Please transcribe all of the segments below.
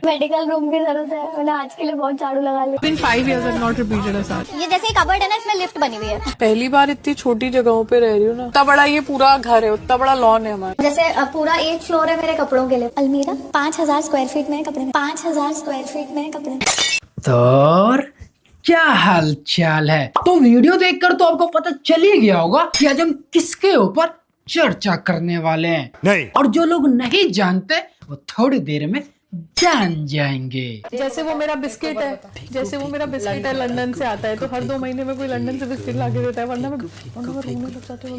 Medical room की जरूरत है, मैंने आज के लिए बहुत झाड़ू लगा लिया। Been 5 years I've not repeated a साथ। ये जैसे कबर्ड है ना, इसमें लिफ्ट बनी हुई है। पहली बार इतनी छोटी जगहों पे रह रही हूँ ना। इतना बड़ा ये पूरा घर है, उतना बड़ा लॉन है हमारा। जैसे पूरा एक फ्लोर है मेरे कपड़ों के लिए। अलमीरा 5000 स्क्वायर फीट में कपड़े, 5000 स्क्वायर फीट में कपड़े। तो क्या हाल चाल है। तो वीडियो देखकर तो आपको पता चल ही गया होगा कि आज हम किसके ऊपर चर्चा करने वाले हैं। नहीं। और जो लोग नहीं जानते वो थोड़ी देर में जान जाएंगे। जैसे वो मेरा बिस्किट है, जैसे वो मेरा बिस्किट है लंदन से आता है, तो हर 2 महीने में कोई लंदन से बिस्किट ला के देता है, वरना मैं रोने लग जाती हूँ।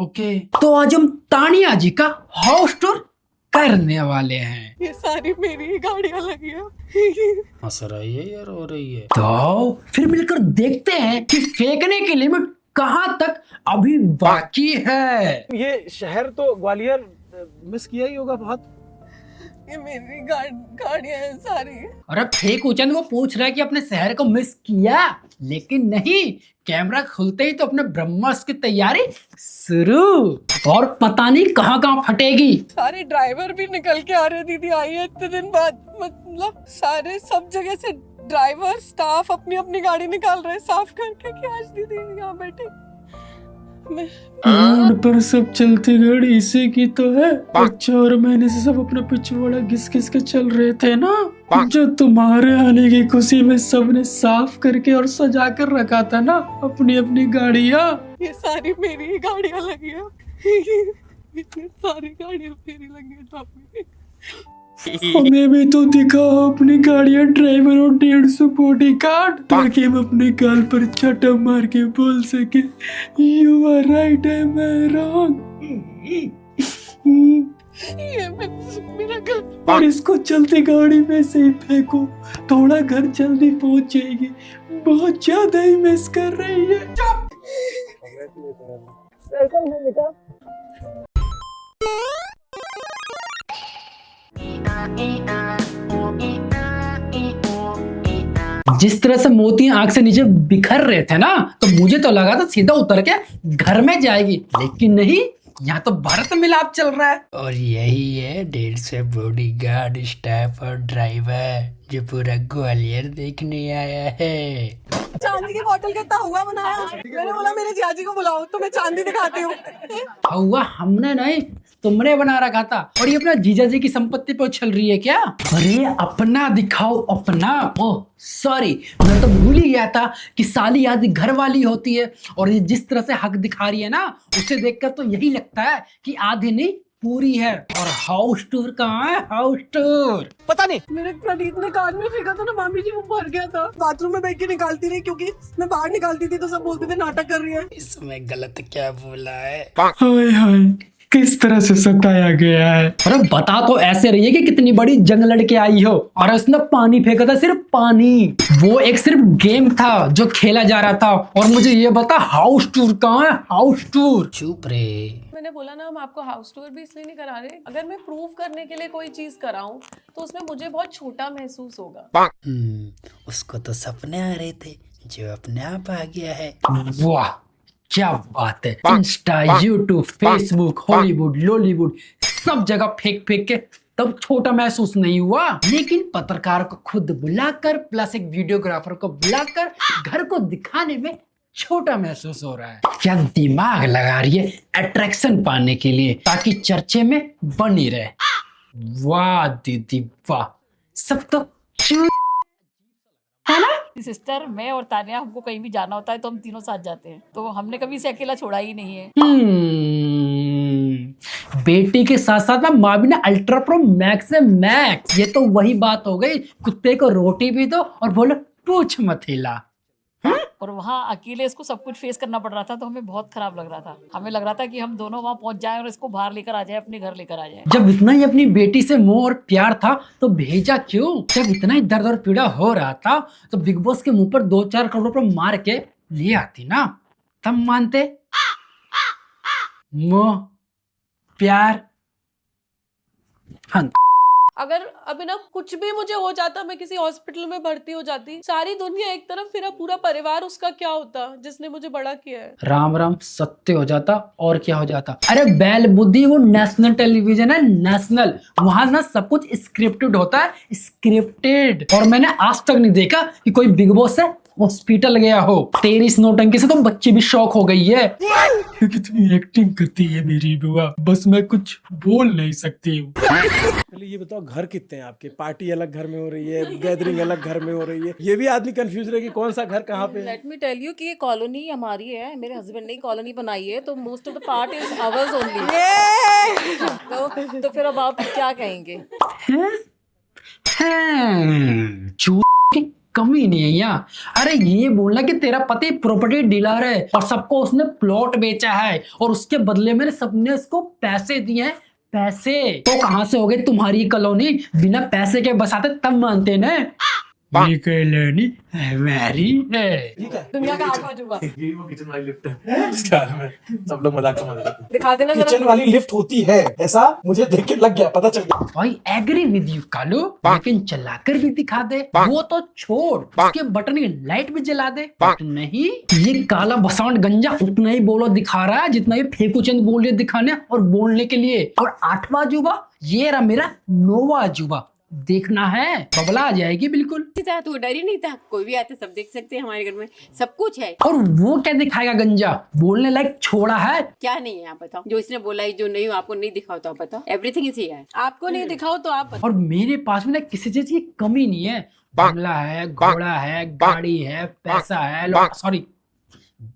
ओके, तो आज हम तानिया जी का हाउस टूर करने वाले हैं। ये सारी मेरी ही गाड़ियाँ लगी है। हंस रही है यार, हो रही है। तो फिर मिलकर देखते हैं कि फेंकने की लिमिट कहाँ तक अभी बाकी है। ये शहर तो ग्वालियर मिस किया ही होगा बहुत। ये मेरी गाड़ियाँ हैं सारी। अरे फेक उचन वो पूछ रहा है कि अपने शहर को मिस किया, लेकिन नहीं, कैमरा खुलते ही तो अपने ब्रह्मास्त्र की तैयारी शुरू। और पता नहीं कहाँ कहाँ फटेगी। सारे ड्राइवर भी निकल के आ रहे, दीदी आई है इतने दिन बाद। मतलब सारे सब जगह से ड्राइवर स्टाफ अपनी अपनी गाड़ी निकाल रहे साफ करके कि आज दीदी यहाँ बैठे। रोड पर सब चलती गाड़ी इसी की तो है। 4 महीने से सब अपना पिछवाड़ा घिस घिस के चल रहे थे ना, जो तुम्हारे आने की खुशी में सबने साफ करके और सजा कर रखा था ना अपनी अपनी गाड़ियाँ। ये सारी मेरी ही गाड़ियाँ लगी है। इतनी सारी गाड़ियाँ मेरी लगी है। हमें भी तो दिखाओ अपनी गाड़ियाँ, ड्राइवर और 150 बॉडीगार्ड, ताकि हम अपने गाल पर छटा मार के बोल सके you are right am I wrong. ये मेरा घर, और इसको चलती गाड़ी में से ही फेंको, थोड़ा घर जल्दी पहुंच जाएगी। बहुत ज्यादा ही मिस कर रही है। वेलकम है बेटा। जिस तरह से मोती आंख से नीचे बिखर रहे थे ना, तो मुझे तो लगा था सीधा उतर के घर में जाएगी, लेकिन नहीं, यहाँ तो भारत मिलाप चल रहा है। और यही है 150 बॉडीगार्ड, स्टाफ और ड्राइवर जो पूरा ग्वालियर देखने आया है। चांदी की बोतल का हुआ बनाया। मैंने बोला मेरे जियाजी को बुलाओ तो मैं चांदी दिखाती हूँ। हुआ हमने नहीं, तुमने बना रखा था। और ये अपना जीजा जी की संपत्ति पे उछल रही है क्या? अरे अपना दिखाओ अपना। ओह सॉरी, मैं तो भूल ही गया था कि साली आदि घर वाली होती है। और ये जिस तरह से हक दिखा रही है ना, उसे देखकर तो यही लगता है कि आधी नहीं पूरी है। और हाउस टूर कहाँ है? हाउस टूर पता नहीं। मेरे प्रदीप ने कान में फेंका था ना मामी जी, वो भर गया था। बाथरूम में बैठ के निकालती रही, क्योंकि मैं बाहर निकालती थी तो सब बोलते थे नाटक कर रही है। इसमें गलत क्या बोला है? हाय हाय, किस तरह से सताया गया है। अरे बता तो ऐसे रही है कि कितनी बड़ी जंग लड़के आई हो। और उसने पानी फेंका था, सिर्फ पानी। वो एक सिर्फ गेम था जो खेला जा रहा था। और मुझे ये बता हाउस टूर कहाँ है? House tour. चुप रे। मैंने बोला ना, हम आपको हाउस टूर भी इसलिए नहीं करा रहे, अगर मैं प्रूव करने के लिए कोई चीज कराऊं तो उसमें मुझे बहुत छोटा महसूस होगा। उसको तो सपने आ रहे थे जो अपने आप आ गया है। वाह क्या बात है। Insta, YouTube, Facebook, Hollywood, Lollywood, सब जगह फेंक फेंक के तब छोटा महसूस नहीं हुआ। लेकिन पत्रकार को खुद बुलाकर प्लस एक वीडियोग्राफर को बुलाकर घर को दिखाने में छोटा महसूस हो रहा है। क्या दिमाग लगा रही है अट्रैक्शन पाने के लिए, ताकि चर्चे में बनी रहे। वाह दीदी वाह, सब तो है ना। सिस्टर, मैं और तानिया, हमको कहीं भी जाना होता है तो हम तीनों साथ जाते हैं, तो हमने कभी इसे अकेला छोड़ा ही नहीं है। बेटी के साथ साथ ना माँ भी ना अल्ट्रा प्रो मैक्स है मैक्स। ये तो वही बात हो गई, कुत्ते को रोटी भी दो और बोलो पूछ मत हिला। और वहाँ अकेले इसको सब कुछ फेस करना पड़ रहा था, तो हमें बहुत खराब लग रहा था। हमें लग रहा था कि हम दोनों वहाँ पहुंच जाएं और इसको बाहर लेकर आ जाए, अपने घर लेकर आ जाए। जब इतना ही अपनी बेटी से मोह और प्यार था तो भेजा क्यों? जब इतना ही दर्द और पीड़ा हो रहा था तो बिग बॉस के मुंह पर 2-4 करोड़ रुपए मार के ले आती ना, तब मानते। मोह प्यार, हाँ। अगर अभी ना कुछ भी मुझे हो जाता, मैं किसी हॉस्पिटल में भर्ती हो जाती, सारी दुनिया एक तरफ, फिर पूरा परिवार उसका क्या होता जिसने मुझे बड़ा किया है। राम राम सत्य हो जाता और क्या हो जाता। अरे बैल बुद्धि, वो नेशनल टेलीविजन है, नेशनल, वहां ना सब कुछ स्क्रिप्टेड होता है, स्क्रिप्टेड। और मैंने आज तक नहीं देखा कि कोई बिग बॉस से हॉस्पिटल गया हो। तेरी इस नौटंकी से तो बच्ची भी शौक हो गई है। कितनी एक्टिंग करती है मेरी बुआ, बस मैं कुछ बोल नहीं सकती हूँ। पहले ये बताओ, घर कितने हैं आपके? पार्टी अलग घर में हो रही है, गैदरिंग अलग घर में हो रही है, ये भी आदमी कंफ्यूज रहे कि कौन सा घर कहाँ पे है। लेट मी टेल यू कि ये कॉलोनी हमारी है, मेरे हस्बैंड ने कॉलोनी बनाई है, तो most of the part is ours only. तो फिर अब आप क्या कहेंगे? चूत की कमी नहीं है यहाँ। अरे ये बोलना कि तेरा पति प्रॉपर्टी डीलर है और सबको उसने प्लॉट बेचा है और उसके बदले में सबने उसको पैसे दिए हैं, पैसे तो कहाँ से हो गए तुम्हारी कॉलोनी? बिना पैसे के बसाते तब मानते ना। ये कॉलोनी हमारी है। दुनिया का 8वां अजूबा। ये वो किचन वाली लिफ्ट है, सब लोग मजाक समझ रहे हैं। दिखा देना जरा। किचन वाली लिफ्ट होती है, ऐसा मुझे देख के लग गया, पता चल गया। भाई एग्री विद यू कालू, लेकिन चलाकर भी दिखा दे। वो तो छोड़, उसके बटन की लाइट भी जला दे। नहीं, ये काला बसावट गंजा उतना ही बोलो दिखा रहा है जितना ये फेकू चंद बोल रहे दिखाने और बोलने के लिए। और 8वां अजूबा ये रहा मेरा 9वां अजूबा। देखना है, बबला आ जाएगी बिल्कुल। तो डर ही नहीं था, कोई भी आते सब देख सकते हैं, हमारे घर में सब कुछ है। और वो क्या दिखाएगा गंजा, बोलने लायक छोड़ा है क्या नहीं है आप बताओ? जो इसने बोला है, जो नहीं हो आपको नहीं दिखाओ तो आप बताओ। Everything is here. आपको नहीं दिखाओ तो आप बताओ। और मेरे पास में ना किसी चीज की कमी नहीं है। बंगला है, घोड़ा है, गाड़ी है, पैसा है। सॉरी,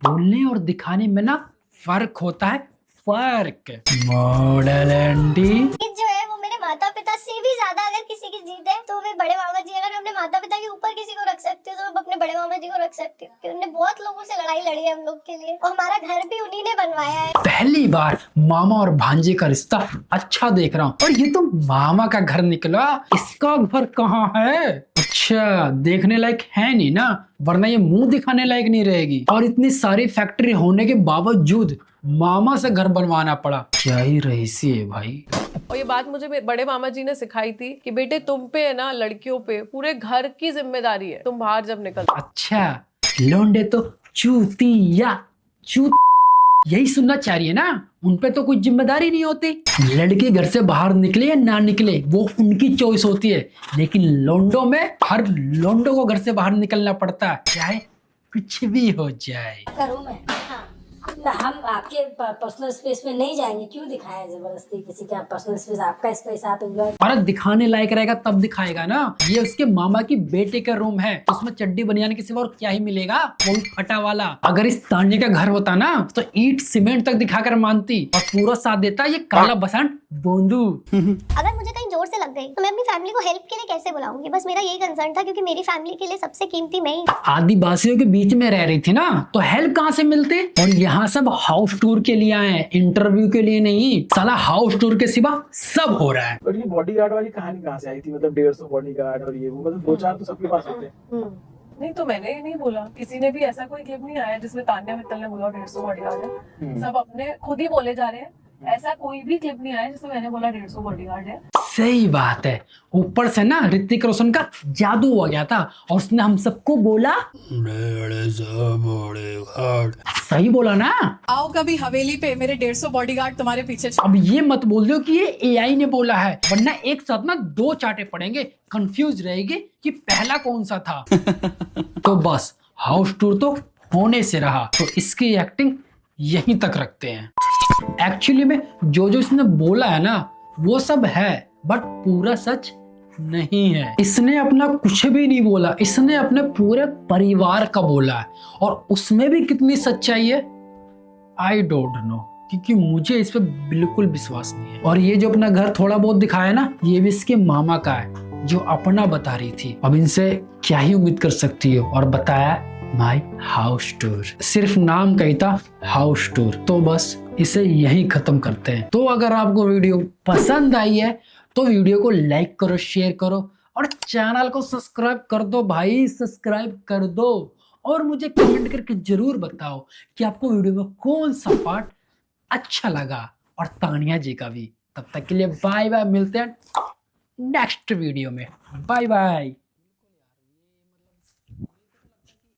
बोलने और दिखाने में ना फर्क होता है, फर्क। मॉडल एंडी जो है वो मेरे माता पिता से भी ज्यादा अगर किसी की जीत है तो वे बड़े मामा जी। अगर मैं अपने माता पिता के ऊपर किसी को रख सकती हूँ तो मैं अपने बड़े मामा जी को रख सकती हूँ, क्योंकि उन्होंने बहुत लोगों से लड़ाई लड़ी है हम लोग के लिए, और हमारा घर भी उन्हीं ने बनवाया है। पहली बार मामा और भांजे का रिश्ता अच्छा देख रहा हूँ। और ये तो मामा का घर निकला, इसका घर कहाँ है? अच्छा, देखने लायक है नहीं ना, वरना ये मुंह दिखाने लायक नहीं रहेगी। और इतनी सारी फैक्ट्री होने के बावजूद मामा से घर बनवाना पड़ा। क्या ही रईसी है भाई। और ये बात मुझे बड़े मामा जी ने सिखाई थी कि बेटे तुम पे है ना, लड़कियों पे पूरे घर की जिम्मेदारी है, तुम बाहर जब निकल। अच्छा, लौंडे तो चूतिया यही सुनना चाह रही है ना, उन पे तो कोई जिम्मेदारी नहीं होती। लड़के घर से बाहर निकले या ना निकले वो उनकी चॉइस होती है, लेकिन लौंडों में हर लौंडो को घर से बाहर निकलना पड़ता है, चाहे कुछ भी हो जाए। करूँ मैं? हम आपके पर्सनल स्पेस में नहीं जाएंगे, क्यों दिखाया जबरदस्ती किसी का पर्सनल स्पेस? आपका स्पेस आप एंजॉय। अरे दिखाने लायक रहेगा तब दिखाएगा ना। ये उसके मामा की बेटे का रूम है, उसमें चड्डी बनियान के सिवा और क्या ही मिलेगा, वो भी फटा वाला। अगर इस तान्या का घर होता ना तो ईंट सीमेंट तक दिखाकर मानती और पूरा साथ देता ये काला बसंत बोंदू। अगर मुझे कहीं जोर से लग गई तो मैं अपनी फैमिली को हेल्प के लिए कैसे बुलाऊंगी? बस मेरा यही कंसर्न था, क्योंकि मेरी फैमिली के लिए सबसे कीमती मैं ही। आदिवासियों के बीच में रह रही थी ना, तो हेल्प कहाँ से मिलती? और यहाँ सब हाउस टूर के लिए आए हैं, इंटरव्यू के लिए नहीं। साला हाउस टूर के सिवा सब हो रहा है। और ये बॉडीगार्ड वाली कहानी कहाँ से आई थी? मतलब 150 बॉडीगार्ड और ये वो, मतलब 2-4 तो सबके पास होते हैं। नहीं तो मैंने नहीं बोला, किसी ने भी ऐसा कोई क्लिप नहीं आया जिसमें तान्या मित्तल ने बोला 150 बॉडीगार्ड है। सब अपने खुद ही बोले जा रहे हैं, ऐसा कोई भी क्लिप नहीं आया जिसमें मैंने बोला 150 बॉडीगार्ड है। सही बात है। ऊपर से ना ऋतिक रोशन का जादू हो गया था और उसने हम सबको बोला, सही बोला ना? आओ कभी हवेली पे, मेरे 150 बॉडीगार्ड तुम्हारे पीछे। अब ये मत बोल दो कि ये एआई ने बोला है, वरना एक साथ ना 2 चाटे पड़ेंगे, कंफ्यूज रहेगी कि पहला कौन सा था। तो बस हाउस टूर तो होने से रहा, तो इसकी एक्टिंग यहीं तक रखते हैं। एक्चुअली में जो इसने बोला है ना वो सब है, बट पूरा सच नहीं है। इसने अपना कुछ भी नहीं बोला, इसने अपने पूरे परिवार का बोला है, और उसमें भी कितनी सच्चाई है आई डोंट नो, क्योंकि मुझे इस पे बिल्कुल विश्वास नहीं है। और ये जो अपना घर थोड़ा बहुत दिखाया ना, ये भी इसके मामा का है जो अपना बता रही थी। अब इनसे क्या ही उम्मीद कर सकती हो। और बताया माई हाउस टूर, सिर्फ नाम का ही था हाउस टूर। तो बस इसे यहीं खत्म करते हैं। तो अगर आपको वीडियो पसंद आई है तो वीडियो को लाइक करो, शेयर करो और चैनल को सब्सक्राइब कर दो भाई, सब्सक्राइब कर दो। और मुझे कमेंट करके जरूर बताओ कि आपको वीडियो में कौन सा पार्ट अच्छा लगा, और तानिया जी का भी। तब तक के लिए बाय बाय, मिलते हैं नेक्स्ट वीडियो में। Bye bye.